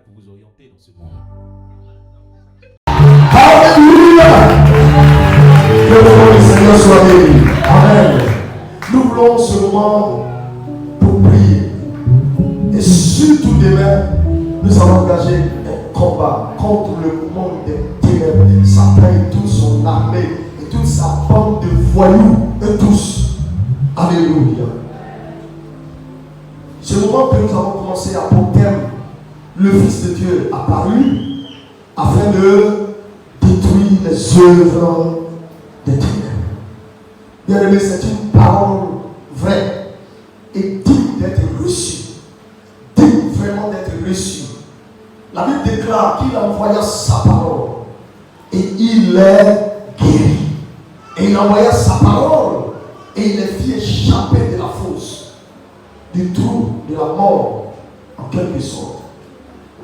pour vous orienter dans ce monde. Alléluia! Que le nom du Seigneur soit béni. Amen. Nous voulons ce moment pour prier. Et surtout demain, nous allons engager un combat contre le monde des ténèbres. Satan et toute son armée et toute sa bande de voyous et tous. Alléluia. Ce moment que nous avons commencé à pour thème, le Fils de Dieu apparu afin de détruire les œuvres des ténèbres. Bien aimé, c'est une parole vraie et digne d'être reçue. Digne vraiment d'être reçue. La Bible déclare qu'il envoya sa parole et il est guéri. Et il envoya sa parole et il les fit échapper de la fosse, du trou, de la mort, en quelque sorte.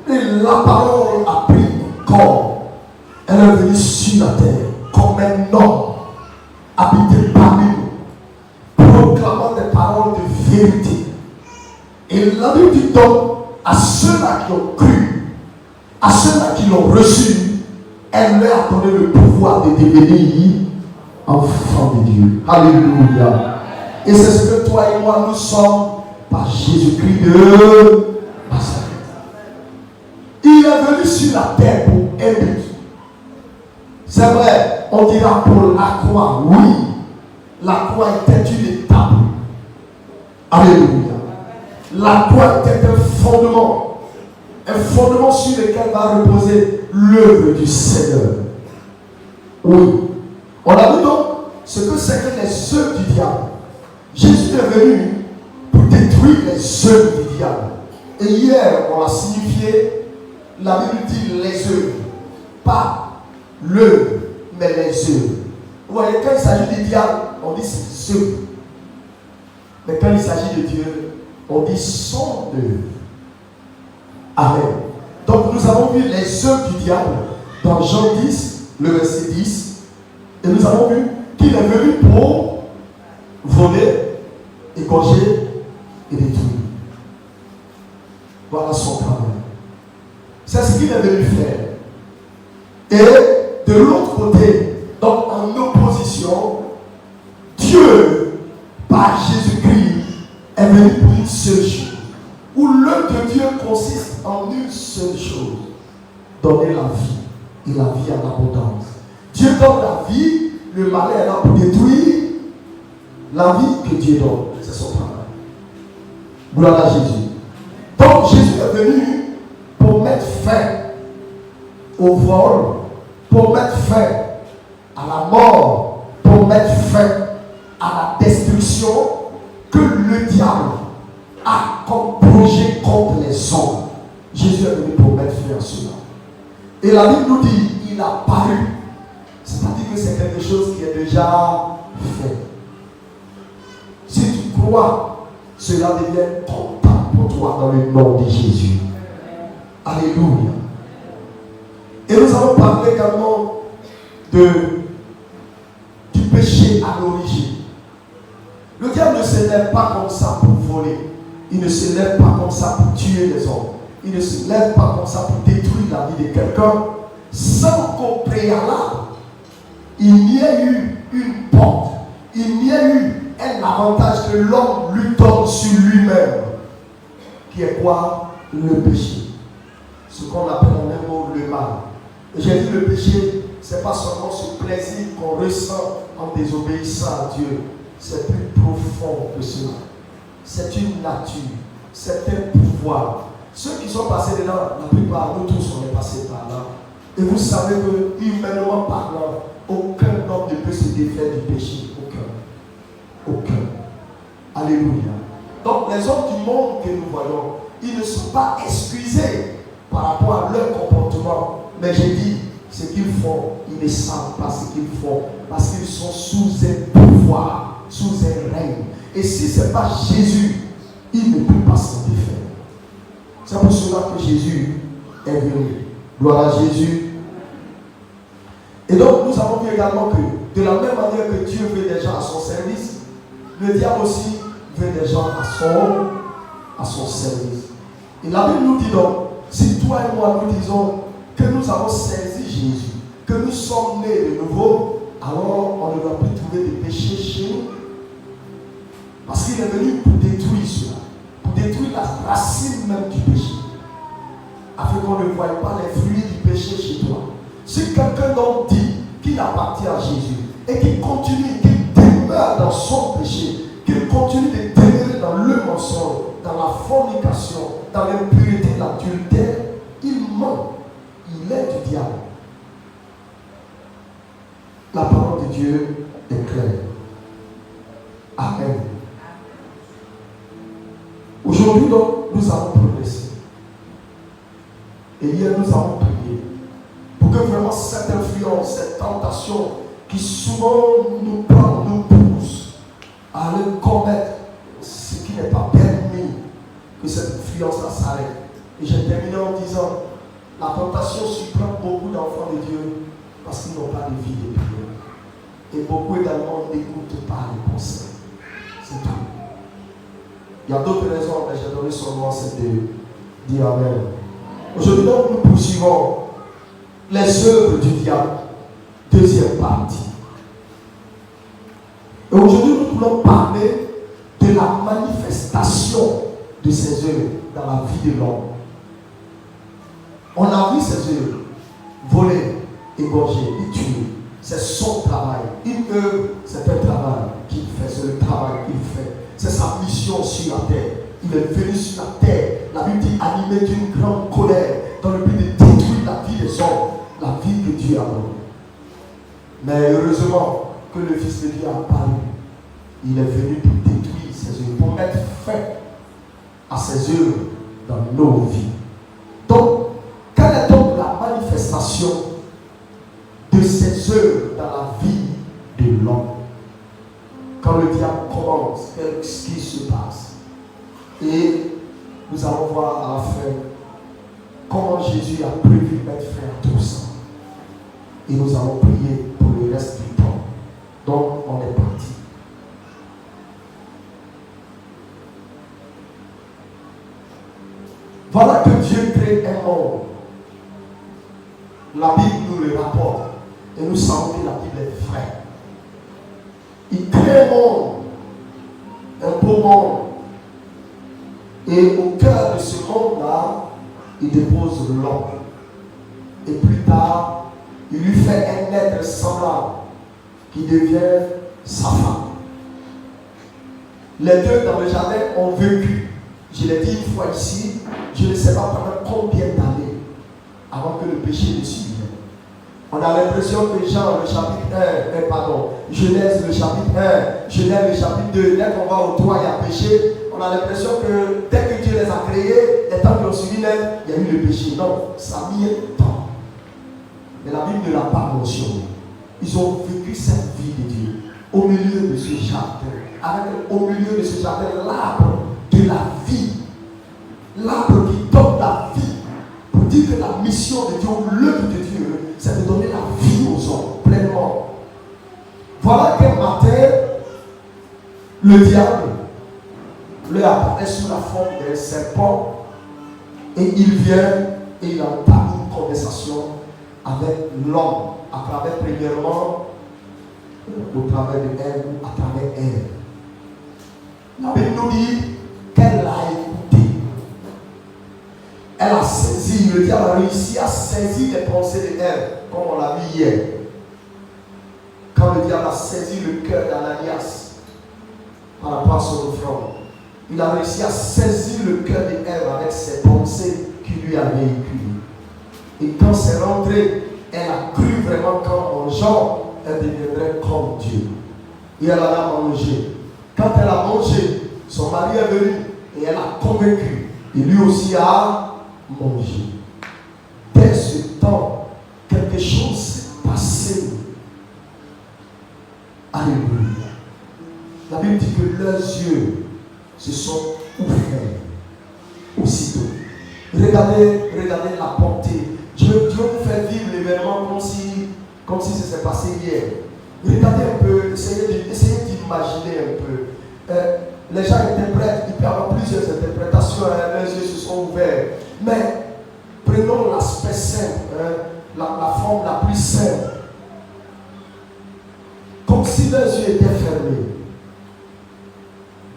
Et la parole a pris corps. Elle est venue sur la terre comme un homme habité parmi nous, proclamant des paroles de vérité. Et la Bible dit donc à ceux-là qui ont cru, à ceux-là qui l'ont reçu, elle leur a donné le pouvoir de devenir enfants de Dieu. Alléluia. Et c'est ce que toi et moi nous sommes par Jésus-Christ de Nazareth. Il est venu sur la terre pour un but. C'est vrai, on dira pour la croix, oui. La croix était une étape. Alléluia. La croix était un fondement sur lequel va reposer l'œuvre du Seigneur. Oui. On a vu donc ce que c'est que les œuvres du diable. Jésus est venu pour détruire les œuvres du diable. Et hier, on a signifié, la Bible dit les œuvres, pas l'œuvre, mais les œuvres. Vous voyez, quand il s'agit du diable, on dit ses œuvres. Mais quand il s'agit de Dieu, on dit son œuvre. Amen. Donc nous avons vu les œuvres du diable dans Jean 10, le verset 10. Et nous avons vu qu'il est venu pour voler, égorger et détruire. Voilà son travail. C'est ce qu'il est venu faire. Et de l'autre côté, donc en opposition, Dieu, par Jésus-Christ, est venu pour une seule chose. Où l'œuvre de Dieu consiste en une seule chose: donner la vie, et la vie en abondance. Dieu donne la vie, le malin est là pour détruire la vie que Dieu donne. C'est son travail. Gloire à Jésus. Donc Jésus est venu pour mettre fin au vol, pour mettre fin à la mort, pour mettre fin à la destruction que le diable a comme projet contre les hommes. Jésus est venu pour mettre fin à cela. Et la Bible nous dit, il a paru. C'est-à-dire que c'est quelque chose qui est déjà fait. Si tu crois, cela devient total pour toi dans le nom de Jésus. Alléluia. Et nous allons parler également du péché à l'origine. Le diable ne se lève pas comme ça pour voler. Il ne se lève pas comme ça pour tuer les hommes. Il ne se lève pas comme ça pour détruire la vie de quelqu'un sans qu'au préalable il n'y ait eu une porte, il n'y ait eu un avantage que l'homme lui donne sur lui-même, qui est quoi? Le péché. Ce qu'on appelle en un mot le mal. Et j'ai dit le péché, ce n'est pas seulement ce plaisir qu'on ressent en désobéissant à Dieu. C'est plus profond que cela. C'est une nature, c'est un pouvoir. Ceux qui sont passés dedans, la plupart, nous tous, on est passés par là. Et vous savez que, humainement parlant, aucun homme ne peut se défaire du péché. Aucun. Alléluia. Donc les hommes du monde que nous voyons, ils ne sont pas excusés par rapport à leur comportement. Mais j'ai dit, ce qu'ils font, ils ne savent pas ce qu'ils font. Parce qu'ils sont sous un pouvoir, sous un règne. Et si ce n'est pas Jésus, il ne peut pas s'en défaire. C'est pour cela que Jésus est venu. Gloire à Jésus. Et donc nous avons vu également que de la même manière que Dieu veut des gens à son service, le diable aussi veut des gens à son service. Et la Bible nous dit donc si toi et moi nous disons que nous avons saisi Jésus, que nous sommes nés de nouveau, alors on ne va plus trouver des péchés chez nous. Parce qu'il est venu pour détruire cela, pour détruire la racine même du péché, afin qu'on ne voie pas les fruits du péché chez toi. Si quelqu'un donc dit qu'il appartient à Jésus et qu'il continue, qu'il demeure dans son péché, qu'il continue de demeurer dans le mensonge, dans la fornication, dans l'impureté, l'adultère, il ment. Il est du diable. La parole de Dieu est claire. Amen. Aujourd'hui, donc, nous allons progresser. Et hier, nous avons prié pour que vraiment cette influence, cette tentation qui souvent nous prend, nous pousse à aller commettre ce qui n'est pas permis, que cette influence-là s'arrête. Et j'ai terminé en disant, la tentation surprend beaucoup d'enfants de Dieu parce qu'ils n'ont pas de vie de prière. Et beaucoup également n'écoutent pas les conseils. C'est tout. Il y a d'autres raisons, mais j'ai donné seulement cette de dire Amen. Aujourd'hui, donc, nous poursuivons les œuvres du diable, deuxième partie. Et aujourd'hui, nous voulons parler de la manifestation de ces œuvres dans la vie de l'homme. On a vu ces œuvres, voler, égorger et tuer. C'est son travail. Une œuvre, c'est un travail qu'il fait, c'est le travail qu'il fait. C'est sa mission sur la terre. Il est venu sur la terre. La Bible dit animé d'une grande colère dans le but de détruire la vie des hommes, la vie que Dieu a donnée. Mais heureusement que le Fils de Dieu a apparu. Il est venu pour détruire ses œuvres, pour mettre fin à ses œuvres dans nos vies. Donc, quelle est donc la manifestation de ces œuvres dans la vie de l'homme? Quand le diable commence, qu'est-ce qui se passe? Et nous allons voir à la fin comment Jésus a prévu mettre fin à tout ça. Et nous allons prier pour le reste du temps. Donc, on est parti. Voilà que Dieu crée un monde. La Bible nous le rapporte. Et nous savons que la Bible est vraie. Il crée un monde, un beau monde. Et au cœur de ce monde-là, il dépose l'homme. Et plus tard, il lui fait un être semblable qui devient sa femme. Les deux dans le jardin ont vécu. Je l'ai dit une fois ici, je ne sais pas pendant combien d'années avant que le péché ne suive. On a l'impression que Jean, le chapitre 1, Genèse, le chapitre 1, Genèse, le chapitre 2, dès qu'on va au toit, il y a péché. On a l'impression que dès que Dieu les a créés, les temps qui ont suivi, il y a eu le péché. Non, ça a mis un temps. Mais la Bible ne l'a pas mentionné. Ils ont vécu cette vie de Dieu au milieu de ce jardin. Au milieu de ce jardin, l'arbre de la vie. L'arbre qui donne la vie. Pour dire que la mission de Dieu, l'œuvre de Dieu, c'est de donner la vie aux hommes, pleinement. Voilà qu'un matin, le diable leur apparaît sous la forme d'un serpent et il vient et il entame une conversation avec l'homme à travers premièrement au travers de Ève ou à travers Ève. La Bible nous dit qu'elle l'a écouté. Elle a saisi, le diable a réussi à saisir les pensées de Ève, comme on l'a vu hier. Quand le diable a saisi le cœur d'Ananias par rapport à son offrande, il a réussi à saisir le cœur d'Ève avec ses pensées qu'il lui a véhiculées. Et quand c'est rentré, elle a cru vraiment qu'en mangeant, elle deviendrait comme Dieu. Et elle en a mangé. Quand elle a mangé, son mari est venu et elle a convaincu. Et lui aussi a mangé. Dès ce temps, quelque chose s'est passé. Alléluia. La Bible dit que leurs yeux se sont ouverts aussitôt. Regardez la portée. Dieu vous fait vivre l'événement comme si ça s'est passé hier. Regardez un peu, essayez d'imaginer un peu. Les gens interprètent, il peut y avoir plusieurs interprétations, leurs yeux se sont ouverts. Mais Prenons l'aspect simple, la forme la plus simple. Comme si leurs yeux étaient fermés.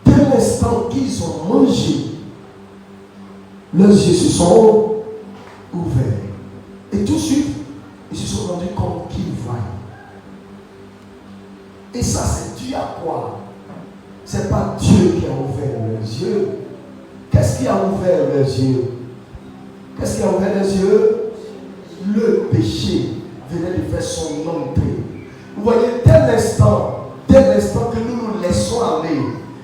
Dès l'instant qu'ils ont mangé, leurs yeux se sont ouverts. Et tout de suite, ils se sont rendus compte qu'ils voient. Et ça, c'est dû à quoi? Ce n'est pas Dieu qui a ouvert leurs yeux. Qu'est-ce qui a ouvert leurs yeux? Qu'est-ce qui a ouvert leurs yeux? Le péché venait de faire son entrée. Vous voyez, dès l'instant que nous nous laissons aller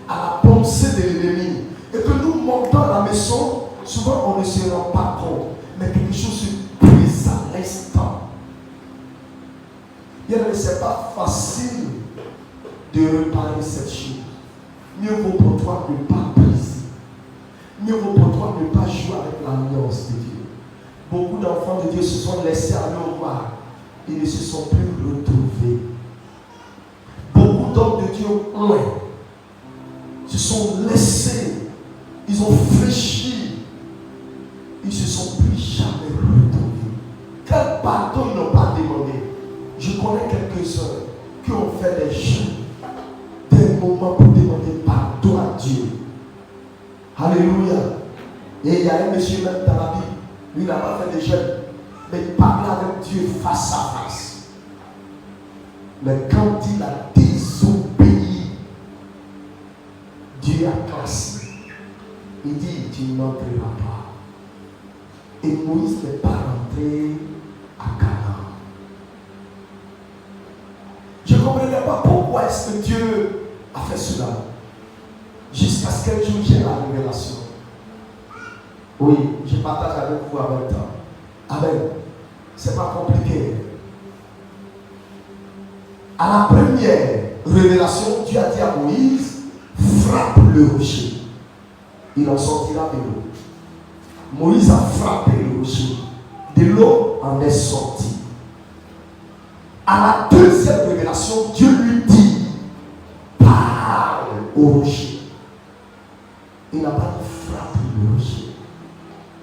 à la pensée de l'ennemi et que nous montons à la maison, souvent on ne se rend pas compte, mais quelque chose se brise à l'instant. Bien, ce n'est pas facile de réparer cette chose. Mieux vaut pour toi ne pas briser. Mieux vaut pour toi ne pas jouer avec l'alliance de Dieu. Beaucoup d'enfants de Dieu se sont laissés aller au mal. Ils ne se sont plus retrouvés. Beaucoup d'hommes de Dieu se sont laissés. Ils ont fléchi. Ils ne se sont plus jamais retrouvés. Quel pardon ils n'ont pas demandé? Je connais quelques-uns qui ont fait des jeûnes, des moments pour demander pardon à Dieu. Alléluia. Et il y a un monsieur même dans la Bible, lui il n'a pas fait des jeûnes, mais il parlait avec Dieu face à face. Mais quand il a désobéi, Dieu a classé. Il dit, tu n'entreras pas. Et Moïse n'est pas rentré à Canaan. Je ne comprenais pas pourquoi est-ce que Dieu a fait cela. Jusqu'à ce qu'un jour j'ai la révélation. Oui, je partage avec vous en même temps. Amen. C'est pas compliqué. À la première révélation, Dieu a dit à Moïse, frappe le rocher. Il en sortira de l'eau. Moïse a frappé le rocher. De l'eau en est sorti. À la deuxième révélation, Dieu lui dit, parle au rocher. Il n'a pas dit frappe le rocher.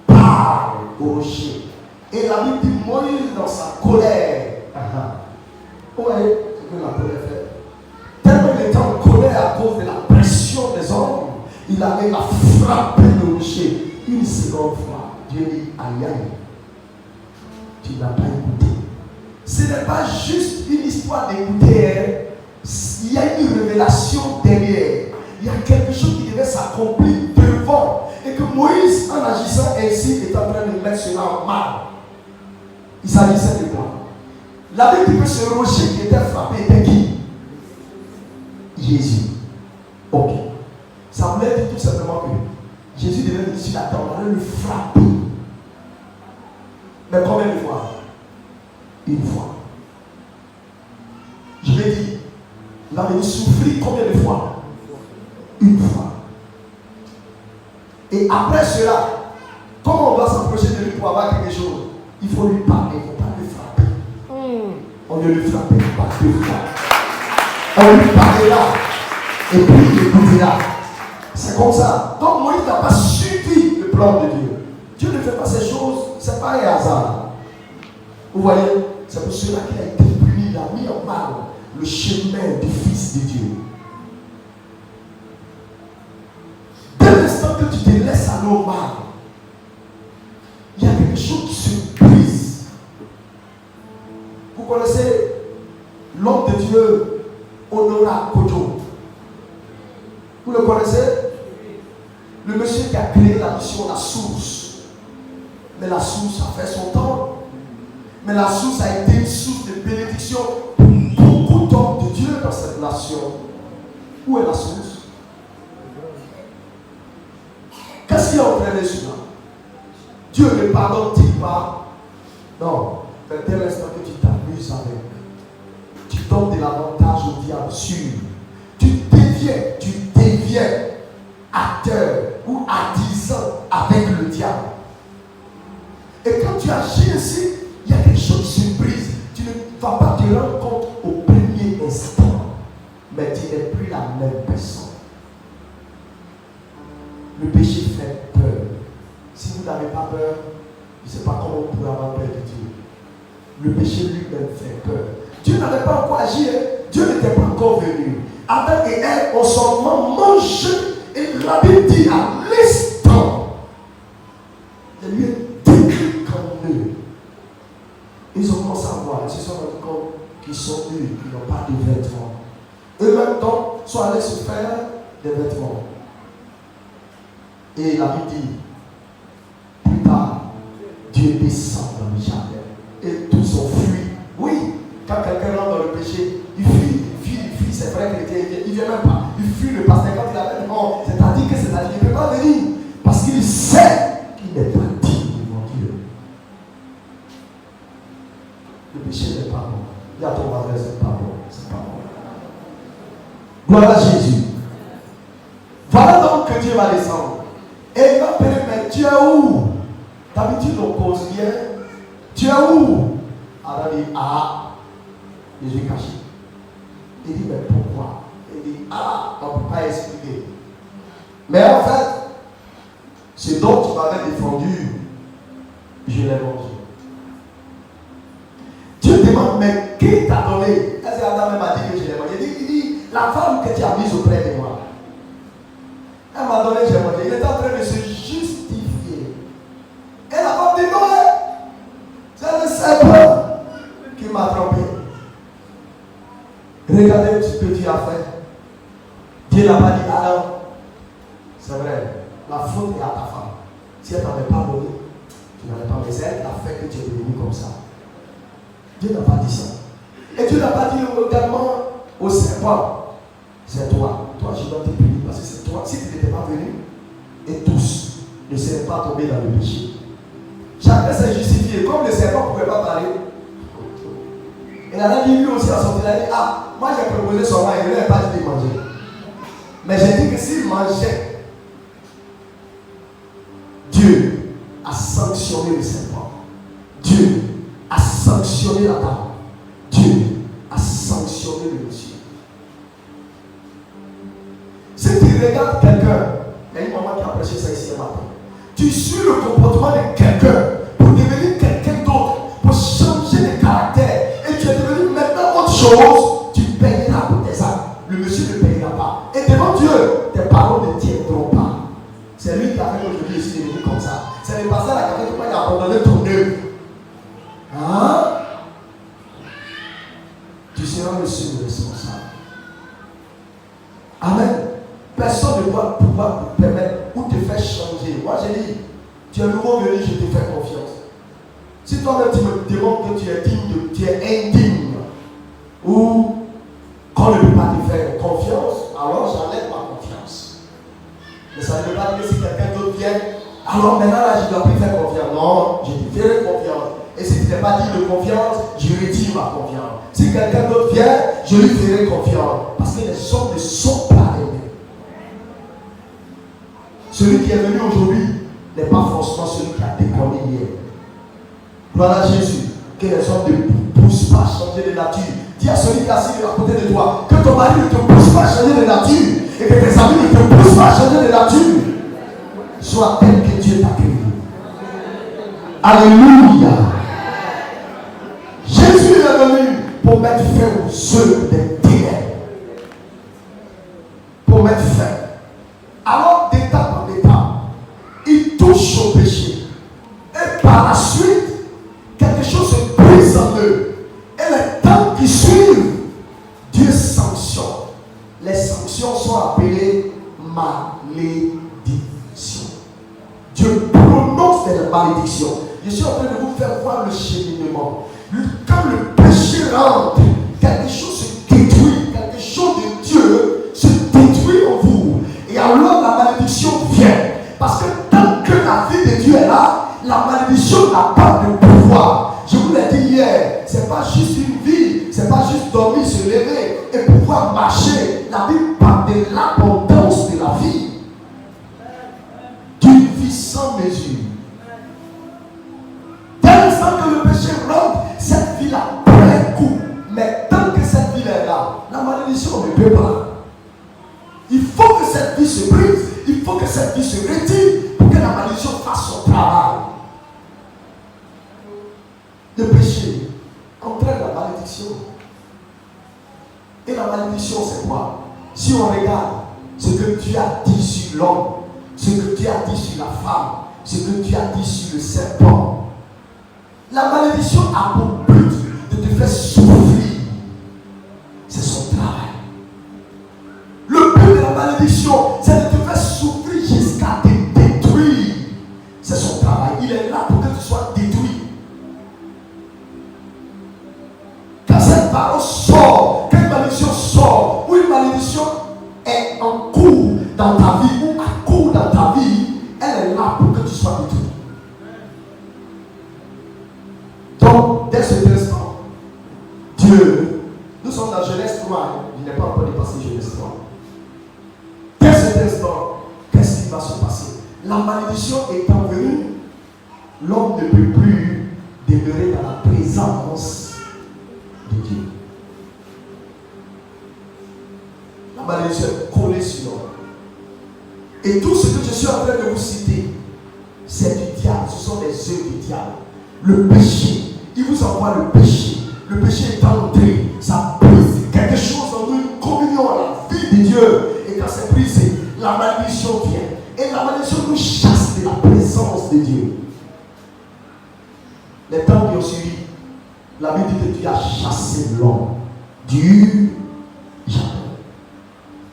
Parle au rocher. Et la Bible dit, Moïse dans sa colère. Vous voyez ce que la colère fait? Tellement il était en colère à cause de la pression des hommes, il allait la frapper le rocher. Une seconde fois, Dieu dit, aïe aïe, tu n'as pas écouté. Ce n'est pas juste une histoire d'écouter. Il y a une révélation derrière. Il y a quelque chose qui devait s'accomplir devant. Et que Moïse, en agissant ainsi, est en train de mettre cela en mal. Il s'agissait de quoi? La Bible dit que ce rocher qui était frappé était qui? Jésus. Ok. Ça voulait dire tout simplement que Jésus devait venir sur la terre, on allait le frapper. Mais combien de fois? Une fois. Je l'ai dit, il va venir souffrir combien de fois? Une fois. Et après cela, comment on doit s'approcher de lui pour avoir quelque chose? Il faut lui parler, il ne faut pas le frapper. On ne le frappe pas deux fois. On lui parlera et puis il écoutera. C'est comme ça. Donc Moïse n'a pas suivi le plan de Dieu. Dieu ne fait pas ces choses, ce n'est pas un hasard. Vous voyez, c'est pour cela qu'il a été puni, il a mis en mal le chemin du Fils de Dieu. Dès l'instant que tu te laisses aller au mal, il y a quelque chose qui se brise. Vous connaissez l'homme de Dieu, Honora Kojo. Vous le connaissez? Le monsieur qui a créé la mission La Source. Mais la source a fait son temps. Mais la source a été une source de bénédiction pour beaucoup d'hommes de Dieu dans cette nation. Où est la source? Qu'est-ce qui a entraîné cela? Dieu ne pardonne-t-il pas? Non. Mais dès l'instant que tu t'amuses avec, tu donnes de l'avantage au diable sûr. Tu deviens acteur ou artisan avec le diable. Et quand tu agis ainsi, il y a quelque chose qui se brise. Tu ne vas pas te rendre compte au premier instant, mais tu n'es plus la même personne. Le péché fait peur. Si vous n'avez pas peur, Je ne sais pas comment on pourrait avoir peur de Dieu. Le péché lui-même fait peur. Dieu n'avait pas encore agi. Dieu n'était pas encore venu. Adam et Ève ont seulement mangé. Et la Bible dit à l'instant, il lui est décrit comme eux. Ils ont commencé à voir. Ils se sont rendus compte qu'ils sont nus, qu'ils n'ont pas de vêtements. Eux-mêmes donc sont allés se faire des vêtements. Et la Bible dit, plus tard, Dieu descend dans le jardin. Et tous ont fui. Oui, quand quelqu'un rentre dans le péché, il fuit, c'est vrai qu'il ne vient même pas. Il fuit le pasteur quand il appelle. Non, c'est-à-dire qu'il ne peut pas venir. Parce qu'il sait qu'il n'est pas digne devant Dieu. Le péché n'est pas bon. Il y a ton voisin, c'est pas bon. C'est pas bon. Gloire à Jésus. Voilà donc que Dieu va descendre. Et il va appeler, mais tu es où? D'habitude, on cause bien. Tu es où? Alors il dit, ah, Jésus caché. Il dit, mais pourquoi? Il dit, ah, on ne peut pas expliquer. Mais en fait, ce dont tu m'avais défendu, je l'ai mangé. Dieu demande, mais qui t'a donné? Est-ce que Adam m'a dit que je l'ai mangé? Il dit, la femme que tu as mise auprès de moi. Elle m'a donné, j'ai mangé. Il est en train de se justifier. Et la femme dit, non, c'est le serpent qui m'a trompé. Regardez ce que Dieu a fait. Dieu n'a pas dit, alors, c'est vrai, la faute est à ta femme. Si elle ne t'avait pas donné, tu n'avais pas, mais c'est elle qui a fait que tu es devenu comme ça. Dieu n'a pas dit ça. Et Dieu n'a pas dit également au serpent, c'est toi. Toi, je dois te punir parce que c'est toi. Si tu n'étais pas venu, et tous ne seraient pas tombés dans le péché. Chacun s'est justifié. Comme le serpent ne pouvait pas parler, et la dame lui aussi a sorti, elle a dit, ah, moi j'ai proposé son vin, il ne lui a pas dit de manger. Mais j'ai dit que s'il mangeait, Dieu a sanctionné le serpent. Dieu a sanctionné la dame. Dieu a sanctionné le monsieur. Si tu regardes quelqu'un, il y a une maman qui a prêché ça ici ce matin. Tu suis le comportement de quelqu'un pour devenir quelqu'un d'autre, pour changer de caractère, et tu es devenu maintenant autre chose, tu payeras pour tes actes. Le monsieur ne payera pas. Et devant Dieu, tes paroles ne tiendront pas. C'est lui qui a fait aujourd'hui ici devenu comme ça. C'est le pasteur qui a fait qu'il a abandonné ton œuvre. Hein? Tu seras le seul responsable. Amen. Personne ne doit pouvoir te permettre ou te faire changer. Moi j'ai dit, tu es nouveau venu, je te fais confiance. Si toi-même tu me demandes que tu es digne, tu es indigne, ou qu'on ne peut pas te faire confiance, alors j'enlève ma confiance. Mais ça ne veut pas dire que si quelqu'un d'autre vient, alors maintenant là je ne dois plus faire confiance. Non, je te ferai confiance. Et si tu n'es pas digne de confiance, je retire ma confiance. Si quelqu'un d'autre vient, je lui ferai confiance. Parce que les hommes ne sont pas les mêmes. Celui qui est venu aujourd'hui n'est pas forcément celui qui a déconné hier. Gloire à Jésus. Que les hommes ne poussent pas à changer de nature. Dis à celui qui est assis à côté de toi que ton mari ne te pousse pas à changer de nature et que tes amis ne te poussent pas à changer de nature. Sois tel que Dieu t'a créé. Alléluia. Jésus est venu pour mettre fin aux œuvres des ténèbres. Pour mettre fin. Alors, d'étape en étape, il touche au péché. Et par la suite, quelque chose se brise en eux. Et les temps qui suivent, Dieu sanctionne. Les sanctions sont appelées malédictions. Dieu prononce des malédictions. Je suis en train de vous faire voir le cheminement. Quand le péché rentre, quelque chose se détruit, quelque chose de Dieu se détruit en vous. Et alors la malédiction vient. Parce que tant que la vie de Dieu est là, la malédiction n'a pas de pouvoir. Je vous l'ai dit hier, c'est pas juste une vie, c'est pas juste dormir, se lever et pouvoir marcher. La Bible parle de l'abondance de la vie. D'une vie sans mesure. Dès l'instant que le péché rentre, cette vie-là prend un coup. Mais tant que cette vie est là, la malédiction ne peut pas. Il faut que cette vie se brise, il faut que cette vie se retire pour que la malédiction fasse son travail. malédiction, c'est quoi? Si on regarde ce que Dieu a dit sur l'homme, ce que Dieu a dit sur la femme, ce que Dieu a dit sur le serpent, la malédiction a pour but de te faire souffrir. C'est son travail. Le but de la malédiction, c'est de te faire souffrir jusqu'à te détruire. C'est son travail. Il est là pour que tu sois détruit. Quand cette parole sort, quand une malédiction sort, ou une malédiction est en cours dans ta vie, ou à court dans ta vie, elle est là pour que tu sois détruit. Donc, dès cet instant, Dieu, nous sommes dans Genèse 3, il n'est pas encore dépassé Genèse 3. Dès cet instant, qu'est-ce qui va se passer? La malédiction étant venue, l'homme ne peut plus demeurer dans la présence de Dieu. La malédiction est collée sur l'homme. Et tout ce que je suis en train de vous citer, c'est du diable, ce sont des œuvres du diable. Le péché, il vous envoie le péché. Le péché est entré, ça brise quelque chose en nous, une communion à la vie de Dieu. Et quand c'est brisé, la malédiction vient. Et la malédiction nous chasse de la présence de Dieu. Les temps qui ont suivi, la Bible dit que Dieu a chassé l'homme du jardin.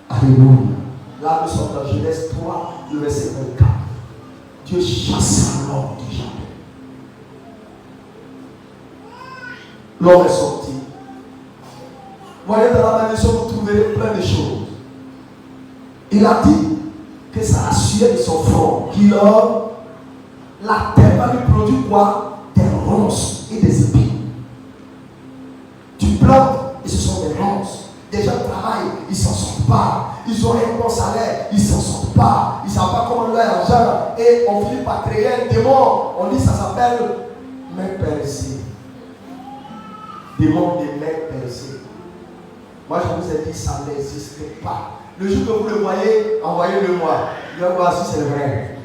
Alléluia. Là, nous sommes dans Genèse 3, le verset 24. Dieu chasse l'homme du jardin. L'homme est sorti. Vous voyez, dans la malédiction, vous trouverez plein de choses. Il a dit que ça a sué de son front, la terre va lui produire quoi? Des ronces et des épines. Tu plantes et ce sont des ronces. Des gens travaillent, ils ne s'en sortent pas. Ils ont un bon salaire, ils ne s'en sortent pas. Ils ne savent pas comment leur argent. Et on finit par créer un démon. On dit ça s'appelle main percée. Démon des mains percées. Moi je vous ai dit ça n'existe pas. Le jour que vous le voyez, envoyez-le moi. Je vais voir si c'est vrai.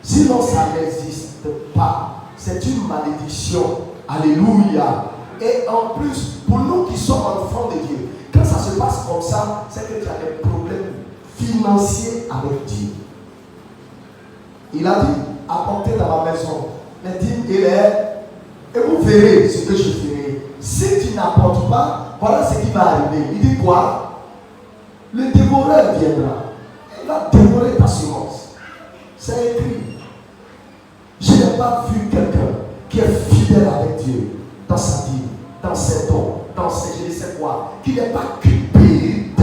Sinon ça n'existe pas. C'est une malédiction. Alléluia. Et en plus, pour nous qui sommes enfants de Dieu, quand ça se passe comme ça, c'est que tu as des problèmes financiers avec Dieu. Il a dit, apportez dans ma maison les dîmes et les... Et vous verrez ce que je ferai. Si tu n'apportes pas, voilà ce qui va arriver. Il dit quoi? Le dévoreur viendra. Il va dévorer ta semence. C'est écrit. Je n'ai pas vu quelqu'un qui est fidèle avec Dieu dans sa vie, dans ses dons, dans ses je ne sais quoi, qui n'est pas cupide.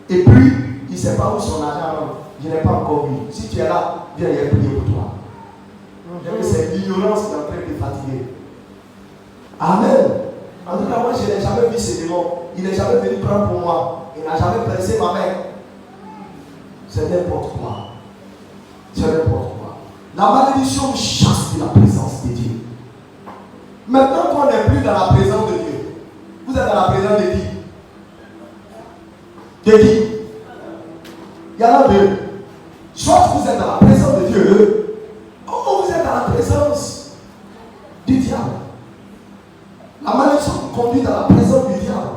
Et puis, il ne sait pas où son argent. Je n'ai pas encore vu. Si tu es là, viens y prier pour toi. C'est l'ignorance qui est en train de fatiguer. Amen. En tout cas, moi, je n'ai jamais vu ce démon. Il n'est jamais venu prendre pour moi. Il n'a jamais percé ma main. C'est n'importe quoi. C'est n'importe quoi. La malédiction nous chasse de la présence de Dieu. Maintenant qu'on n'est plus dans la présence de Dieu, vous êtes dans la présence de qui? De qui? Il y en a deux. Soit vous êtes dans la présence de Dieu, ou vous êtes dans la présence du diable. La malédiction vous conduit dans la présence du diable.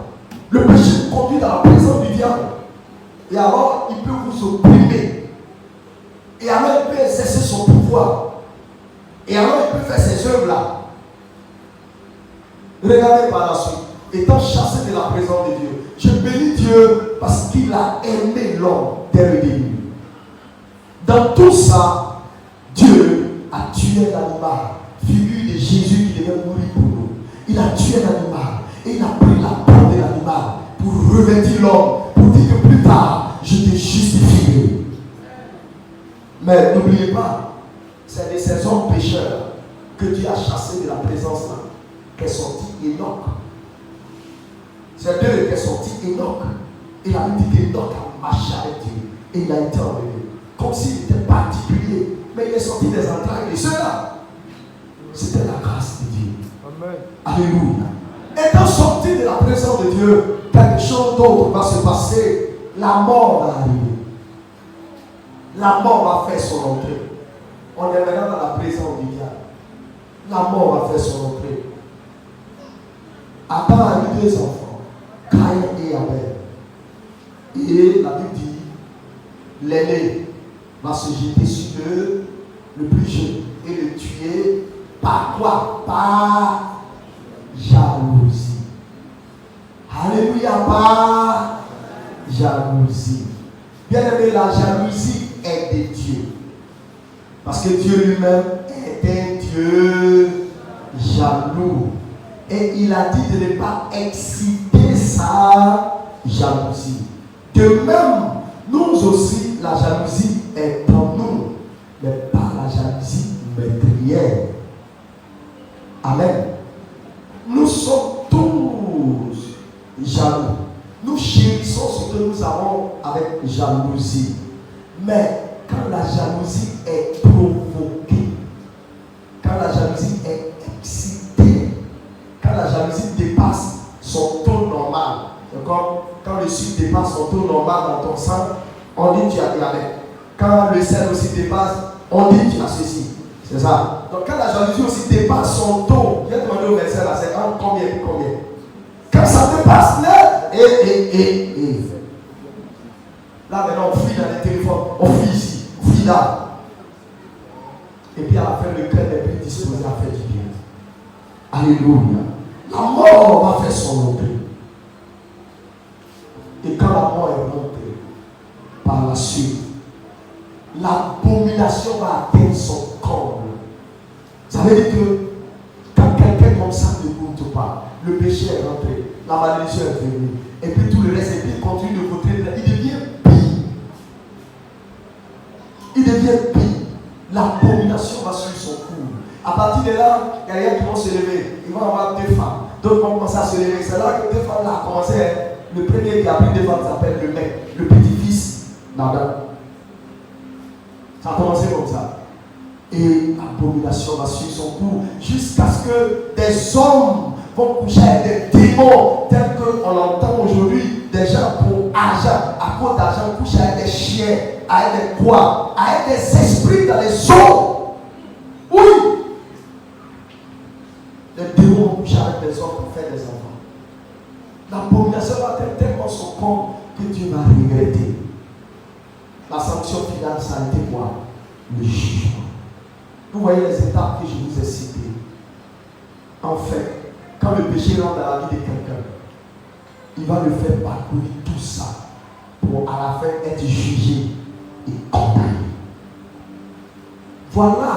Le péché vous conduit dans la présence du diable. Et alors, il peut vous opprimer. Et alors, il peut exercer son pouvoir. Et alors, il peut faire ses œuvres-là. Regardez par la suite. Étant chassé de la présence de Dieu, je bénis Dieu parce qu'il a aimé l'homme dès le début. Dans tout ça, Dieu a tué l'animal, figure de Jésus qui devait mourir pour nous. Il a tué l'animal et il a pris la peau de l'animal pour revêtir l'homme, pour dire que plus tard, je te justifierai. Mais n'oubliez pas, c'est de ces hommes pécheurs que Dieu a chassé de la présence là, qu'est sorti Enoch. C'est d'eux qu'est sorti Enoch. Et la Bible dit qu'Enoch a marché avec Dieu et il a été enlevé. Comme s'il était particulier, mais il est sorti des entrailles de ceux-là. C'était la grâce de Dieu. Amen. Alléluia. Étant sorti de la présence de Dieu, quelque chose d'autre va se passer. La mort va arriver. La mort va faire son entrée. On est maintenant dans la présence du diable. La mort va faire son entrée. Adam a eu 2 enfants. Caïn et Abel. Et la Bible dit, l'aîné va se jeter sur le plus jeune et le tuer par quoi? Par jalousie. Alléluia, par jalousie. Bien aimé, la jalousie est de Dieu. Parce que Dieu lui-même est un Dieu jaloux. Et il a dit de ne pas exciter sa jalousie. De même, nous aussi, la jalousie est en nous, mais pas la jalousie meurtrière. Amen. Nous sommes tous jaloux. Nous chérissons ce que nous avons avec jalousie. Mais quand la jalousie est provoquée, quand la jalousie est excitée, quand la jalousie dépasse son taux normal, c'est comme quand le sucre dépasse son taux normal dans ton sang, on dit tu as diabète. Quand le sel aussi dépasse, on dit tu as ceci. C'est ça. Donc quand la jalousie aussi dépasse son taux, j'ai demandé au médecin là, c'est entre combien et combien. Quand ça dépasse là, là maintenant on fuit dans les téléphones, on fuit ici, on fuit là. Et puis à la fin, le cœur n'est plus disposé à faire du bien. Alléluia. La mort va faire son entrée. Et quand la mort est montée, par la suite, l'abomination va atteindre son comble. Ça veut dire que quand quelqu'un comme ça ne goûte pas, le péché est rentré, la malédiction est venue, et puis tout le reste, et puis il continue de voter, il devient pire. Il devient pire. L'abomination va suivre son cours. À partir de là, il y a rien qui vont se lever. Ils vont avoir deux femmes. D'autres vont commencer à se lever. C'est là que deux femmes là ont commencé. Le premier qui a pris deux femmes s'appelle le mec, le petit-fils d'Adam. Ça a commencé comme ça. Et l'abomination va suivre son cours jusqu'à ce que des hommes vont coucher avec des démons tels qu'on entend aujourd'hui. Des gens pour argent, à cause d'argent, couchent avec des chiens, avec des quoi, avec des esprits dans les eaux. Oui. Les démons couchent avec des hommes pour faire des enfants. L'abomination va atteindre tellement son corps que Dieu va regretter. La sanction finale, ça a été quoi? Le jugement. Vous voyez les étapes que je vous ai citées. En fait, quand le péché rentre dans la vie de quelqu'un, il va le faire parcourir tout ça pour à la fin être jugé et condamné. Voilà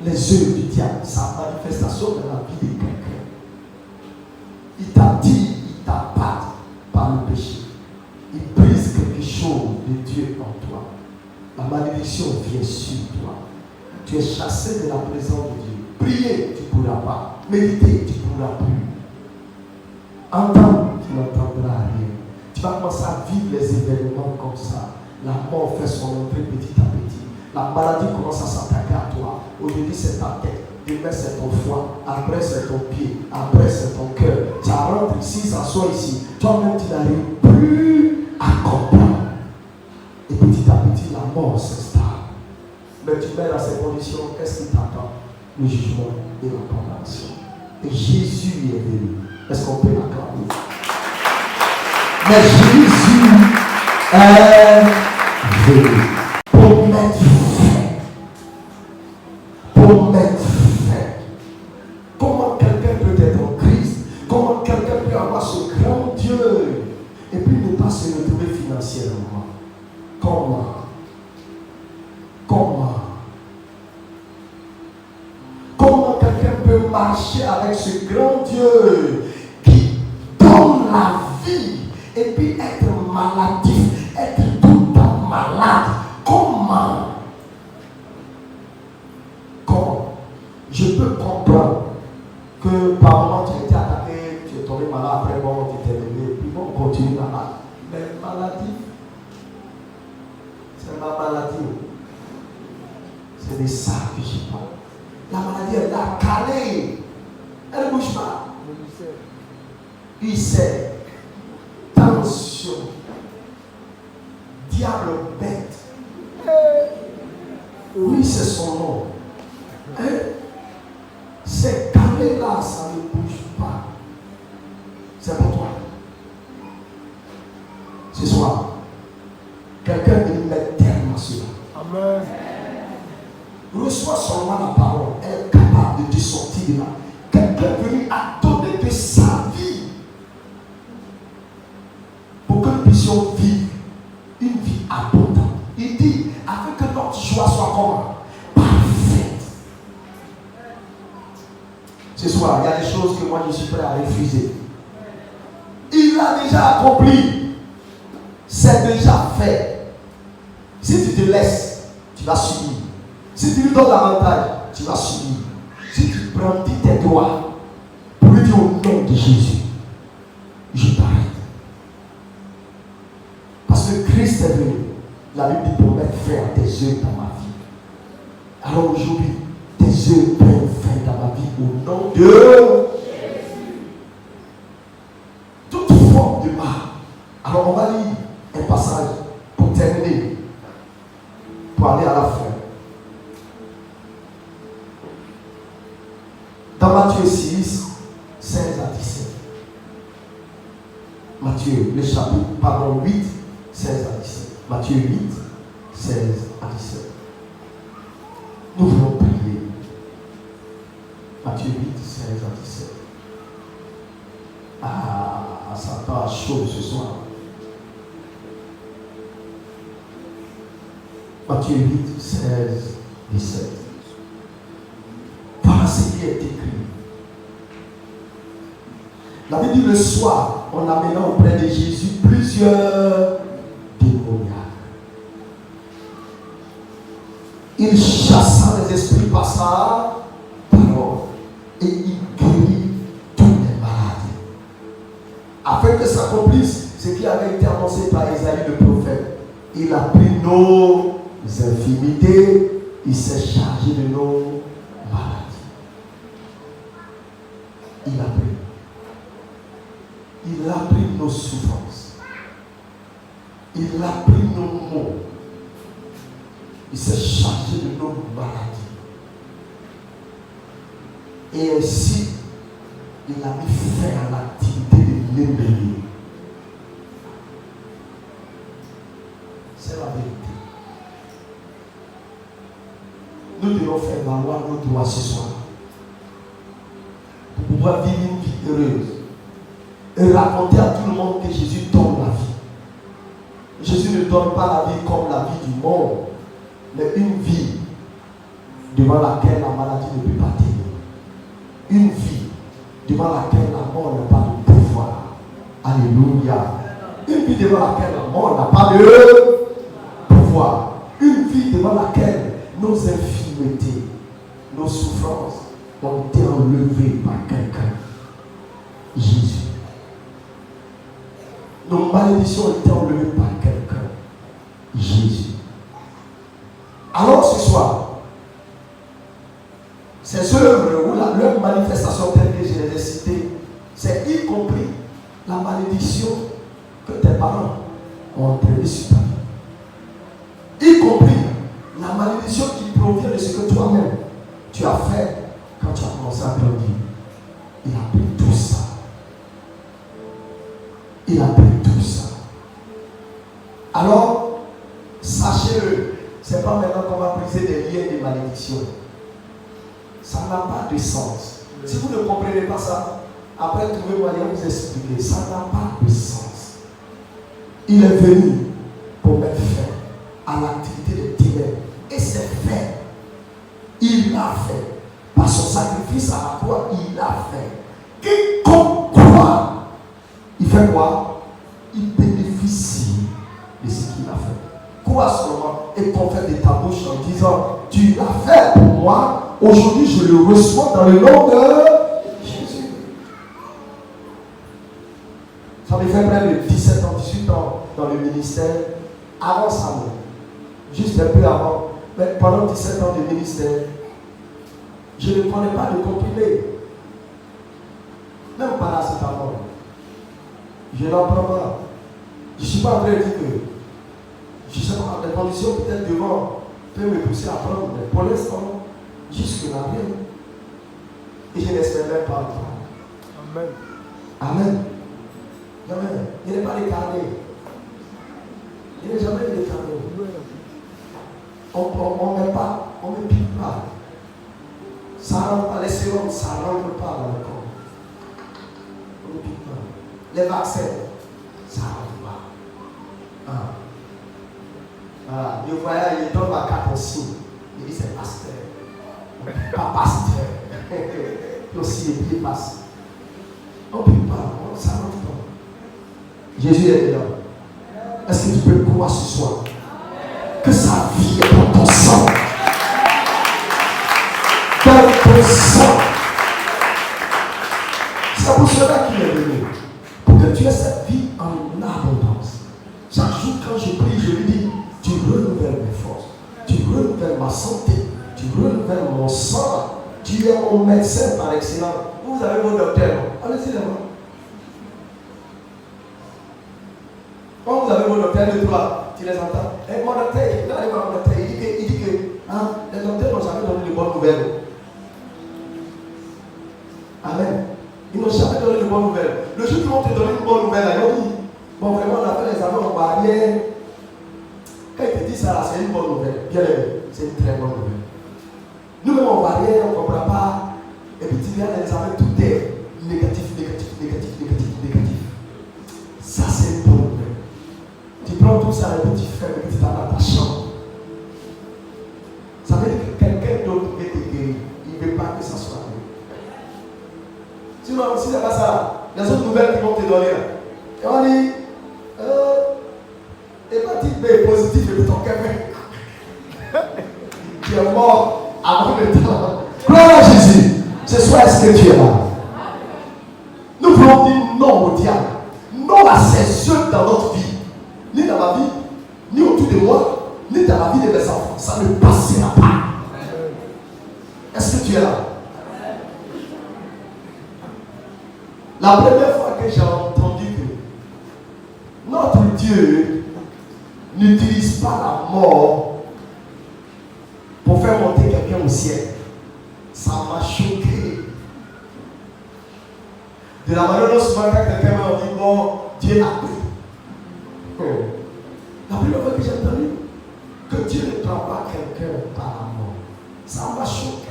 les œuvres du diable, sa manifestation dans la vie de quelqu'un. Il t'attire, il t'appâte par le péché. Il brise quelque chose de Dieu en toi. La malédiction vient sur toi. Tu es chassé de la présence de Dieu. Prier, tu ne pourras pas. Méditer, tu ne pourras plus. Entendre, tu n'entendras rien. Tu vas commencer à vivre les événements comme ça. La mort fait son entrée petit à petit. La maladie commence à s'attaquer à toi. Aujourd'hui, c'est ta tête. Demain, c'est ton foie. Après, c'est ton pied. Après, c'est ton cœur. Ça rentre ici, ça sort ici. Toi-même, tu n'arrives plus à comprendre. Et petit à petit, la mort s'installe. Mais tu mets dans ces conditions, qu'est-ce qui t'attend? Le jugement et la condamnation. Et Jésus est venu. Est-ce qu'on peut l'acclamer? Mais Jésus est venu pour mettre fin. Pour mettre fin. Comment quelqu'un peut être en Christ? Comment quelqu'un peut avoir ce grand Dieu et puis ne pas se retrouver financièrement? Comment? Comment quelqu'un peut marcher avec ce grand Dieu qui donne la vie et puis être maladif, être tout le temps malade? Comment? Je peux comprendre que par moment tu as été attaqué, tu es tombé malade, après bon, tu t'es levé, puis bon, on continue malade. Mais maladif, c'est ma maladie. C'est de ça que je parle. La maladie, elle a calé. Elle ne bouge pas. Il sait. Tension. Diable bête. Oui, c'est son nom. Hein? C'est calé là, ça ne bouge pas. C'est pour toi. mettre terme à cela. Amen. Reçois seulement la parole. Elle est capable de te sortir de là. Quelqu'un est venu à donner de sa vie pour que nous puissions vivre une vie abondante. Il dit, afin que notre joie soit comment? Parfaite. Ce soir, il y a des choses que moi je suis prêt à refuser. Il l'a déjà accompli. C'est déjà fait. Si tu te laisses, tu vas subir. Si tu lui donnes l'avantage, tu vas subir. Si tu brandis tes doigts pour lui dire au nom de Jésus, je t'arrête. Parce que Christ est venu. La Bible dit pour mettre fin à tes œuvres dans ma vie. Alors aujourd'hui, tes œuvres prennent fin dans ma vie au nom de Jésus. Toute forme de mal. Alors on va lire un passage pour terminer, pour aller à la fin. Dans Matthieu 6, 16 à 17. Matthieu, le chapitre, 8, 16 à 17. Matthieu 8, 16 à 17. Nous voulons prier. Matthieu 8, 16 à 17. Ah, ça part chaud ce soir. Matthieu 8, 16, 17. Voilà ce qui est écrit. La Bible dit le soir, on amena auprès de Jésus plusieurs démoniaques. Il chassa les esprits par sa parole et il guérit tous les malades. Afin que s'accomplisse ce qui avait été annoncé par Isaïe le prophète. Il a pris nos infirmités, il s'est chargé de nos maladies. Il a pris nos souffrances. Il a pris nos maux. Il s'est chargé de nos maladies. Et ainsi, il a mis fin à l'activité de l'ennemi. C'est la vérité. Nous devons faire valoir nos droits ce soir. Pour pouvoir vivre une vie heureuse. Et raconter à tout le monde que Jésus donne la vie. Jésus ne donne pas la vie comme la vie du monde, mais une vie devant laquelle la maladie ne peut pas tenir. Une vie devant laquelle la mort n'a pas de pouvoir. Alléluia. Une vie devant laquelle la mort n'a pas de pouvoir. Une vie devant laquelle nos infirmités, nos souffrances ont été enlevées par quelqu'un. Jésus. Nos malédictions ont été enlevées par quelqu'un. Jésus. Alors ce soir, ces œuvres ou leur manifestation telle que je les ai citées, c'est y compris la malédiction que tes parents ont entraînée sur ta vie. Y compris la malédiction qui provient de ce que toi-même tu as fait quand tu as commencé à grandir. Il a pris tout ça. Il a pris tout ça. Alors, sachez-le, ce n'est pas maintenant qu'on va briser des liens de malédiction. Ça n'a pas de sens. Si vous ne comprenez pas ça, après trouvez moyen de vous expliquer. Ça n'a pas de sens. Il est venu pour mettre fin à l'activité des ténèbres. Et c'est fait. Il l'a fait. Par son sacrifice à la croix, il l'a fait. Quiconque croit, il fait quoi? Il bénéficie de ce qu'il a fait. Crois seulement et confesse de ta bouche en disant, tu l'as fait pour moi, aujourd'hui je le reçois dans le nom de Jésus. Ça me fait près de 17 ans, 18 ans dans le ministère. Avant ça, juste un peu avant, mais pendant 17 ans de ministère, je ne prenais pas de comprimés. Même paracétamol. Je n'en prends pas. Je ne suis pas en train de dire que je sais pas, les conditions peut-être devant peuvent me pousser à prendre, mais pour l'instant, jusque-là, rien. Et je n'espère même pas le prendre. Amen. Amen. Amen. Il n'est pas décarné. Il n'est jamais décarné. On ne pique pas. Ça rentre pas, les sérums, ça ne rentre pas dans le corps. On ne pique pas. Les vaccins, ça ne rentre pas. Voilà, le voyage, il donne ma carte aussi. Il dit c'est pasteur. Pas pasteur. Et aussi, il passe. On ne pique pas, ça ne rentre pas. Jésus est là. Est-ce que tu peux croire ce soir que sa vie est dans ton sang? Dans ton sang. C'est pour cela qu'il est venu. Pour que tu aies cette vie en abondance. Chaque jour quand je prie, je lui dis, tu renouvelles mes forces. Tu renouvelles ma santé. Tu renouvelles mon sang. Tu es mon médecin par excellence. Vous avez vos docteurs. Allez-y là-bas. Quand vous avez vos docteurs de toi, tu les entends. Et mon docteur, il dit que les docteurs n'ont jamais donné de bonnes nouvelles. Amen. Ils n'ont jamais donné de bonnes nouvelles. Le jour qu'ils vont te donner une bonne nouvelle, ils vont dire, bon vraiment on a fait les examens en barrière. Quand ils te disent ça, c'est une bonne nouvelle. Bien aimé, c'est une très bonne nouvelle. Nous-mêmes en barrière, on ne comprend pas. Et puis tu viens à l'examen, tout est négatif. Ça c'est une bonne nouvelle. Tu prends tout ça et puis tu fais que tu t'en as ta chambre. Ça veut dire que quelqu'un d'autre veut te guérir. Il ne veut pas que ça soit lui. Sinon, si ce n'est pas ça, les autres nouvelles qui vont te donner, et on dit, hépatite B est positive et puis ton cœur qui est mort avant le temps. Gloire à Jésus. Ce soir, est-ce que tu es là? Nous voulons dire non au diable. Non à ces œuvres dans notre vie. Ni dans ma vie, ni autour de moi, ni dans la vie de mes enfants. Ça ne passera pas. Est-ce que tu es là? La première fois que j'ai entendu que notre Dieu n'utilise pas la mort pour faire monter quelqu'un au ciel, ça m'a choqué. De la manière dont souvent quand quelqu'un m'a dit, bon, Dieu a pris. La première fois que j'ai entendu que Dieu ne prend pas quelqu'un par la mort, ça m'a choqué.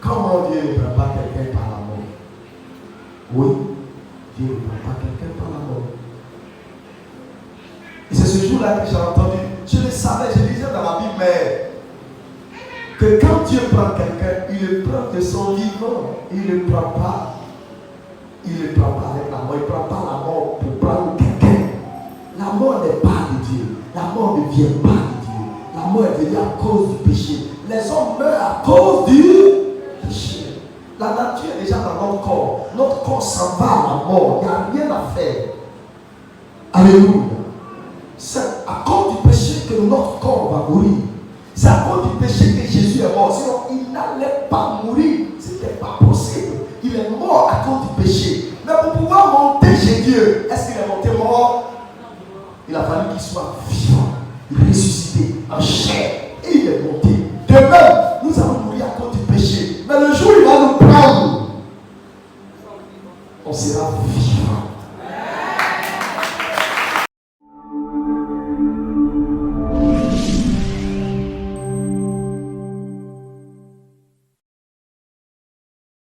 Comment Dieu ne prend pas quelqu'un par la mort? Oui, Dieu ne prend pas quelqu'un par la mort. Et c'est ce jour-là que j'ai entendu. Je le savais, je lisais dans ma Bible, mais que quand Dieu prend quelqu'un, il le prend de son vivant. Il ne le prend pas. Il ne le prend pas avec la mort. Il ne prend pas la mort pour prendre quelqu'un. La mort n'est pas de Dieu. La mort ne vient pas de Dieu. La mort est venue à cause du péché. Les hommes meurent à cause du péché. La nature est déjà dans notre corps. Notre corps s'en va à la mort. Il n'y a rien à faire. Alléluia. C'est à cause du péché que notre corps va mourir. C'est à cause du péché que Jésus est mort. Sinon, il n'allait pas mourir. Ce n'était pas possible. Il est mort à cause du péché. Mais pour pouvoir monter chez Dieu, est-ce qu'il est monté mort? Il a fallu qu'il soit vivant, ressuscité, en chair. Et il est monté. De même, nous allons mourir à cause du péché. Mais le jour où il va nous prendre, on sera